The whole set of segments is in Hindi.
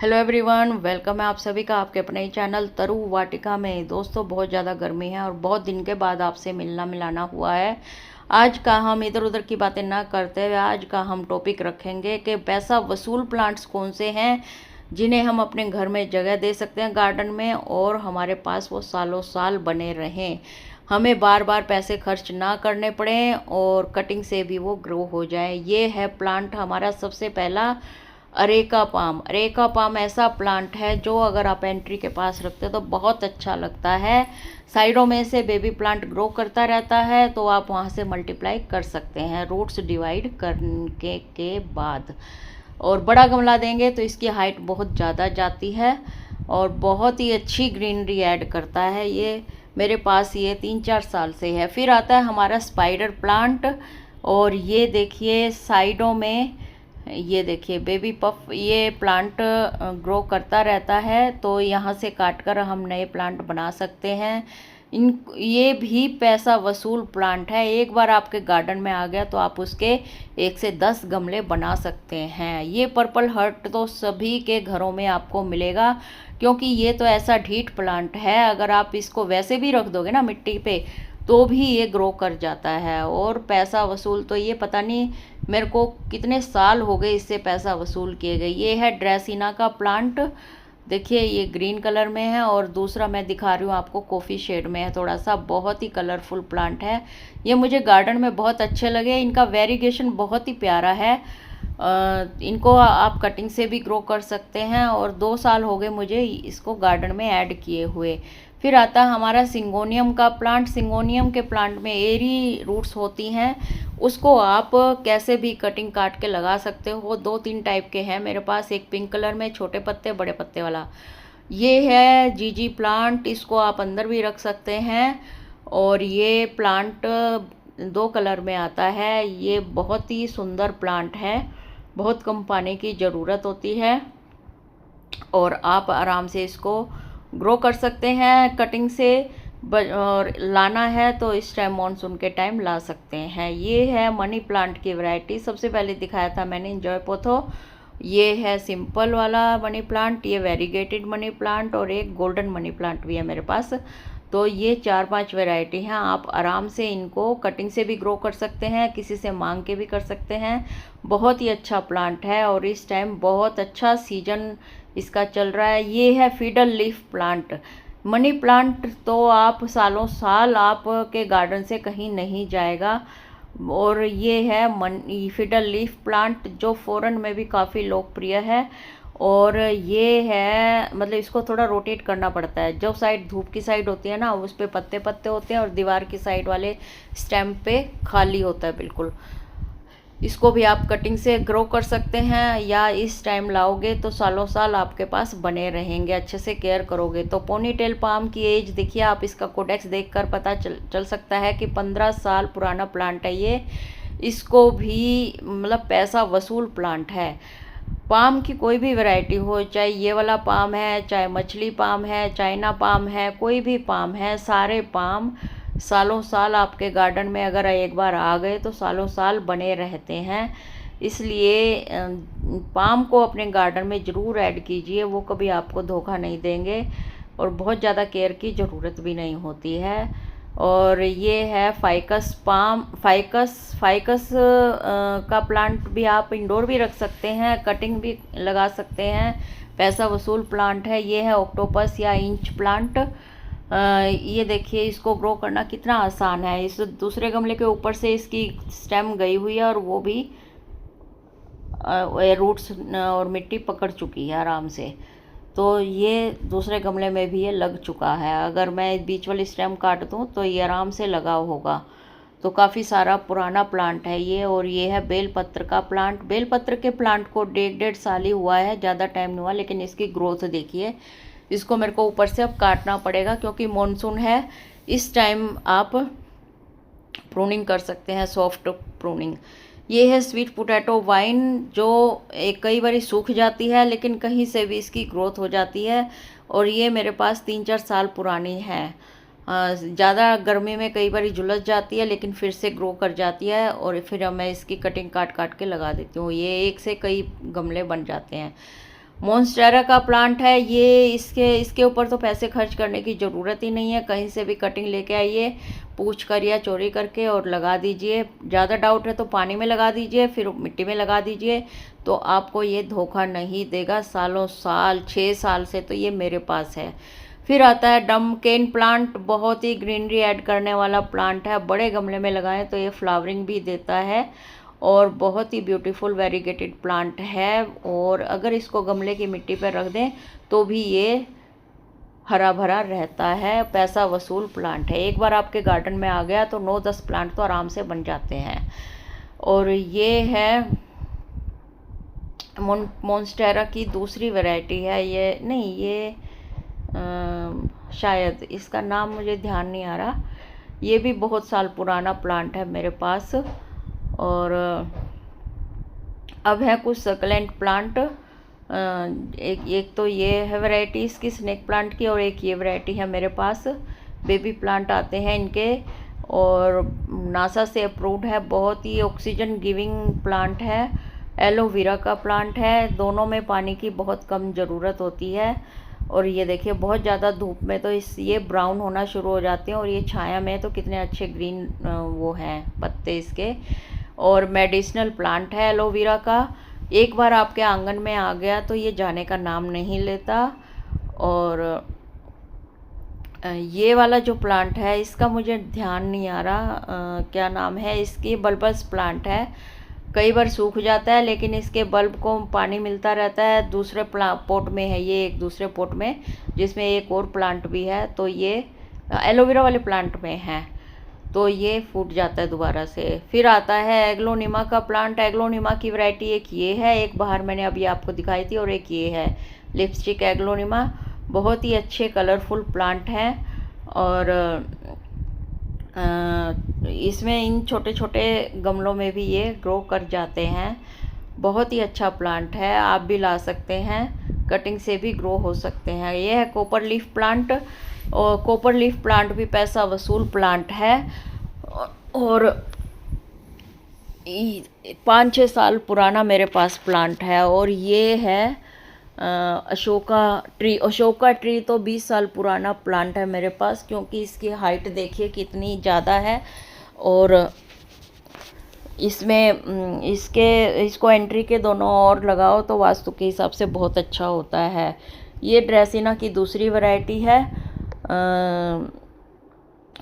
हेलो एवरीवन, वेलकम है आप सभी का आपके अपने ही चैनल तरु वाटिका में। दोस्तों, बहुत ज़्यादा गर्मी है और बहुत दिन के बाद आपसे मिलना मिलाना हुआ है। आज का हम इधर उधर की बातें ना करते हुए आज का हम टॉपिक रखेंगे कि पैसा वसूल प्लांट्स कौन से हैं जिन्हें हम अपने घर में जगह दे सकते हैं गार्डन में, और हमारे पास वो सालों साल बने रहें, हमें बार बार पैसे खर्च ना करने पड़ें और कटिंग से भी वो ग्रो हो जाए। ये है प्लांट हमारा सबसे पहला, अरेका पाम। अरेका पाम ऐसा प्लांट है जो अगर आप एंट्री के पास रखते हो तो बहुत अच्छा लगता है। साइडों में से बेबी प्लांट ग्रो करता रहता है, तो आप वहाँ से मल्टीप्लाई कर सकते हैं रूट्स डिवाइड करने के बाद। और बड़ा गमला देंगे तो इसकी हाइट बहुत ज़्यादा जाती है और बहुत ही अच्छी ग्रीनरी ऐड करता है। ये मेरे पास ये 3-4 साल से है। फिर आता है हमारा स्पाइडर प्लांट, और ये देखिए साइडों में, ये देखिए बेबी पफ, ये प्लांट ग्रो करता रहता है, तो यहाँ से काट कर हम नए प्लांट बना सकते हैं। ये भी पैसा वसूल प्लांट है। एक बार आपके गार्डन में आ गया तो आप उसके 1 से 10 गमले बना सकते हैं। ये पर्पल हर्ट तो सभी के घरों में आपको मिलेगा, क्योंकि ये तो ऐसा ढीठ प्लांट है, अगर आप इसको वैसे भी रख दोगे ना मिट्टी पे तो भी ये ग्रो कर जाता है। और पैसा वसूल तो ये पता नहीं मेरे को कितने साल हो गए इससे पैसा वसूल किए गए। ये है ड्रेसिना का प्लांट, देखिए ये ग्रीन कलर में है और दूसरा मैं दिखा रही हूँ आपको कॉफ़ी शेड में है थोड़ा सा। बहुत ही कलरफुल प्लांट है ये, मुझे गार्डन में बहुत अच्छे लगे। इनका वेरिगेशन बहुत ही प्यारा है। इनको आप कटिंग से भी ग्रो कर सकते हैं और 2 साल हो गए मुझे इसको गार्डन में ऐड किए हुए। फिर आता है हमारा सिंगोनियम का प्लांट। सिंगोनियम के प्लांट में एरी रूट्स होती हैं, उसको आप कैसे भी कटिंग काट के लगा सकते हो। 2-3 टाइप के हैं मेरे पास, एक पिंक कलर में छोटे पत्ते बड़े पत्ते वाला, ये है जीजी प्लांट, इसको आप अंदर भी रख सकते हैं। और ये प्लांट 2 कलर में आता है। ये बहुत ही सुंदर प्लांट है, बहुत कम पानी की ज़रूरत होती है और आप आराम से इसको ग्रो कर सकते हैं कटिंग से। और लाना है तो इस टाइम मानसून के टाइम ला सकते हैं। ये है मनी प्लांट की वैरायटी, सबसे पहले दिखाया था मैंने इंजॉय पोथो। ये है सिंपल वाला मनी प्लांट, ये वेरीगेटेड मनी प्लांट और एक गोल्डन मनी प्लांट भी है मेरे पास। तो ये 4-5 वैरायटी हैं। आप आराम से इनको कटिंग से भी ग्रो कर सकते हैं, किसी से मांग के भी कर सकते हैं। बहुत ही अच्छा प्लांट है और इस टाइम बहुत अच्छा सीजन इसका चल रहा है। ये है fiddle leaf plant. Money plant तो आप सालों साल आपके गार्डन से कहीं नहीं जाएगा। और ये है फिडल लीफ प्लांट जो फॉरेन में भी काफ़ी लोकप्रिय है। और ये है, मतलब इसको थोड़ा रोटेट करना पड़ता है। जो साइड धूप की साइड होती है ना उस पे पत्ते पत्ते होते हैं और दीवार की साइड वाले स्टेम पे खाली होता है बिल्कुल। इसको भी आप कटिंग से ग्रो कर सकते हैं या इस टाइम लाओगे तो सालों साल आपके पास बने रहेंगे, अच्छे से केयर करोगे तो। पोनीटेल पाम की एज देखिए आप, इसका कोडेक्स देखकर पता चल सकता है कि 15 साल पुराना प्लांट है ये। इसको भी मतलब पैसा वसूल प्लांट है। पाम की कोई भी वैरायटी हो, चाहे ये वाला पाम है, चाहे मछली पाम है, चाइना पाम है, कोई भी पाम है, सारे पाम सालों साल आपके गार्डन में अगर एक बार आ गए तो सालों साल बने रहते हैं। इसलिए पाम को अपने गार्डन में ज़रूर ऐड कीजिए, वो कभी आपको धोखा नहीं देंगे और बहुत ज़्यादा केयर की ज़रूरत भी नहीं होती है। और ये है फाइकस पाम। फाइकस का प्लांट भी आप इंडोर भी रख सकते हैं, कटिंग भी लगा सकते हैं, पैसा वसूल प्लांट है। ये है ऑक्टोपस या इंच प्लांट। ये देखिए इसको ग्रो करना कितना आसान है। इस दूसरे गमले के ऊपर से इसकी स्टेम गई हुई है और वो भी रूट्स और मिट्टी पकड़ चुकी है आराम से। तो ये दूसरे गमले में भी ये लग चुका है। अगर मैं बीच वाली स्टेम काट दूँ तो ये आराम से लगा होगा। तो काफ़ी सारा पुराना प्लांट है ये। और ये है बेलपत्र का प्लांट। बेलपत्र के प्लांट को 1.5 साल ही हुआ है, ज़्यादा टाइम नहीं हुआ, लेकिन इसकी ग्रोथ देखिए। इसको मेरे को ऊपर से अब काटना पड़ेगा क्योंकि मॉनसून है। इस टाइम आप प्रूनिंग कर सकते हैं, सॉफ्ट प्रूनिंग। ये है स्वीट पोटैटो वाइन, जो कई बार सूख जाती है लेकिन कहीं से भी इसकी ग्रोथ हो जाती है। और ये मेरे पास 3-4 साल पुरानी है। ज़्यादा गर्मी में कई बार झुलस जाती है लेकिन फिर से ग्रो कर जाती है और फिर मैं इसकी कटिंग काट काट के लगा देती हूँ। ये एक से कई गमले बन जाते हैं। मोन्स्टेरा का प्लांट है ये। इसके ऊपर तो पैसे खर्च करने की ज़रूरत ही नहीं है। कहीं से भी कटिंग लेके आइए, पूछ कर या चोरी करके और लगा दीजिए। ज़्यादा डाउट है तो पानी में लगा दीजिए, फिर मिट्टी में लगा दीजिए, तो आपको ये धोखा नहीं देगा। सालों साल 6 साल से तो ये मेरे पास है। फिर आता है डमकेन प्लांट, बहुत ही ग्रीनरी ऐड करने वाला प्लांट है। बड़े गमले में लगाएं तो ये फ्लावरिंग भी देता है और बहुत ही ब्यूटीफुल वेरीगेटेड प्लांट है। और अगर इसको गमले की मिट्टी पर रख दें तो भी ये हरा भरा रहता है। पैसा वसूल प्लांट है। एक बार आपके गार्डन में आ गया तो 9-10 प्लांट तो आराम से बन जाते हैं। और ये है मोन्स्टेरा की दूसरी वैरायटी है। ये नहीं, ये शायद इसका नाम मुझे ध्यान नहीं आ रहा। ये भी बहुत साल पुराना प्लांट है मेरे पास। और अब है कुछ सकलेंट प्लांट। एक तो ये है वैरायटी इसकी स्नेक प्लांट की, और एक ये वैरायटी है मेरे पास। बेबी प्लांट आते हैं इनके और नासा से अप्रूव्ड है। बहुत ही ऑक्सीजन गिविंग प्लांट है। एलोवेरा का प्लांट है। दोनों में पानी की बहुत कम ज़रूरत होती है। और ये देखिए बहुत ज़्यादा धूप में तो ये ब्राउन होना शुरू हो जाते हैं, और ये छाया में तो कितने अच्छे ग्रीन वो हैं पत्ते इसके। और मेडिसिनल प्लांट है एलोवेरा का। एक बार आपके आंगन में आ गया तो ये जाने का नाम नहीं लेता। और ये वाला जो प्लांट है इसका मुझे ध्यान नहीं आ रहा क्या नाम है इसकी। बल्बस प्लांट है। कई बार सूख जाता है लेकिन इसके बल्ब को पानी मिलता रहता है। दूसरे पोट में है ये, एक दूसरे पोट में जिसमें एक और प्लांट भी है। तो ये एलोवेरा वाले प्लांट में है तो ये फूट जाता है दोबारा से। फिर आता है एग्लोनिमा का प्लांट। एग्लोनिमा की वैरायटी एक ये है, एक बाहर मैंने अभी आपको दिखाई थी, और एक ये है लिपस्टिक एग्लोनिमा। बहुत ही अच्छे कलरफुल प्लांट हैं। और इसमें इन छोटे छोटे गमलों में भी ये ग्रो कर जाते हैं। बहुत ही अच्छा प्लांट है, आप भी ला सकते हैं। कटिंग से भी ग्रो हो सकते हैं। ये है कॉपर लीफ प्लांट। और कॉपर लीफ प्लांट भी पैसा वसूल प्लांट है। और 5-6 साल पुराना मेरे पास प्लांट है। और ये है अशोका ट्री। अशोका ट्री तो 20 साल पुराना प्लांट है मेरे पास, क्योंकि इसकी हाइट देखिए कितनी ज़्यादा है। और इसमें इसको एंट्री के दोनों ओर लगाओ तो वास्तु के हिसाब से बहुत अच्छा होता है। ये ड्रेसिना की दूसरी वैरायटी है।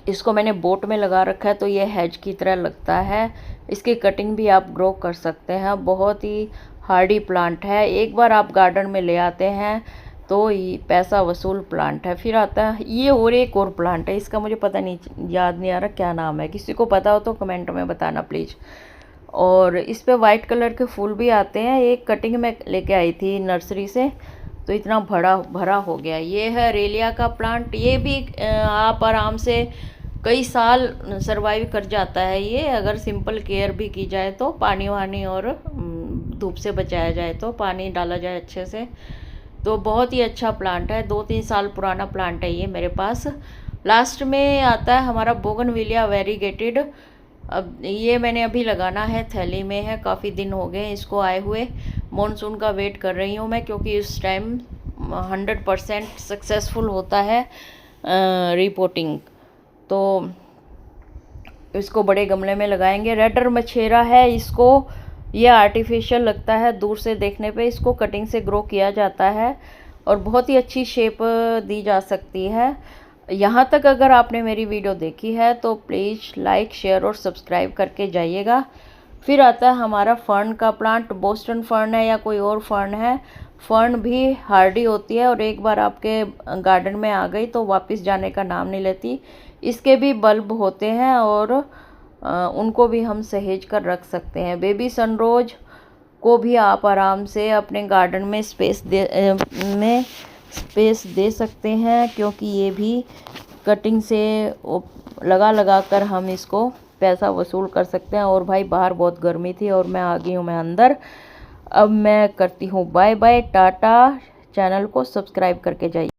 इसको मैंने बोट में लगा रखा है तो ये हेज की तरह लगता है। इसकी कटिंग भी आप ग्रो कर सकते हैं। बहुत ही हार्डी प्लांट है। एक बार आप गार्डन में ले आते हैं तो ये पैसा वसूल प्लांट है। फिर आता है ये और एक और प्लांट है, इसका मुझे पता नहीं, याद नहीं आ रहा क्या नाम है। किसी को पता हो तो कमेंट में बताना प्लीज़। और इस पे वाइट कलर के फूल भी आते हैं। एक कटिंग में लेके आई थी नर्सरी से तो इतना भरा हो गया। ये है रेलिया का प्लांट। ये भी आप आराम से कई साल सरवाइव कर जाता है ये, अगर सिंपल केयर भी की जाए तो। पानी वानी और धूप से बचाया जाए तो, पानी डाला जाए अच्छे से, तो बहुत ही अच्छा प्लांट है। 2-3 साल पुराना प्लांट है ये मेरे पास। लास्ट में आता है हमारा बोगनविलिया वेरीगेटेड। अब ये मैंने अभी लगाना है, थैली में है, काफ़ी दिन हो गए इसको आए हुए। मॉनसून का वेट कर रही हूँ मैं, क्योंकि इस टाइम 100% सक्सेसफुल होता है रिपोर्टिंग। तो इसको बड़े गमले में लगाएंगे। रेडर मछेरा है। इसको ये आर्टिफिशियल लगता है दूर से देखने पे। इसको कटिंग से ग्रो किया जाता है और बहुत ही अच्छी शेप दी जा सकती है। यहाँ तक अगर आपने मेरी वीडियो देखी है तो प्लीज़ लाइक, शेयर और सब्सक्राइब करके जाइएगा। फिर आता है हमारा फर्न का प्लांट। बोस्टन फर्न है या कोई और फर्न है। फर्न भी हार्डी होती है और एक बार आपके गार्डन में आ गई तो वापस जाने का नाम नहीं लेती। इसके भी बल्ब होते हैं और उनको भी हम सहेज कर रख सकते हैं। बेबी सनरोज को भी आप आराम से अपने गार्डन में स्पेस दे सकते हैं, क्योंकि ये भी कटिंग से लगा कर हम इसको पैसा वसूल कर सकते हैं। और भाई बाहर बहुत गर्मी थी और मैं आ गई हूँ मैं अंदर। अब मैं करती हूँ बाय बाय, टाटा। चैनल को सब्सक्राइब करके जाइए।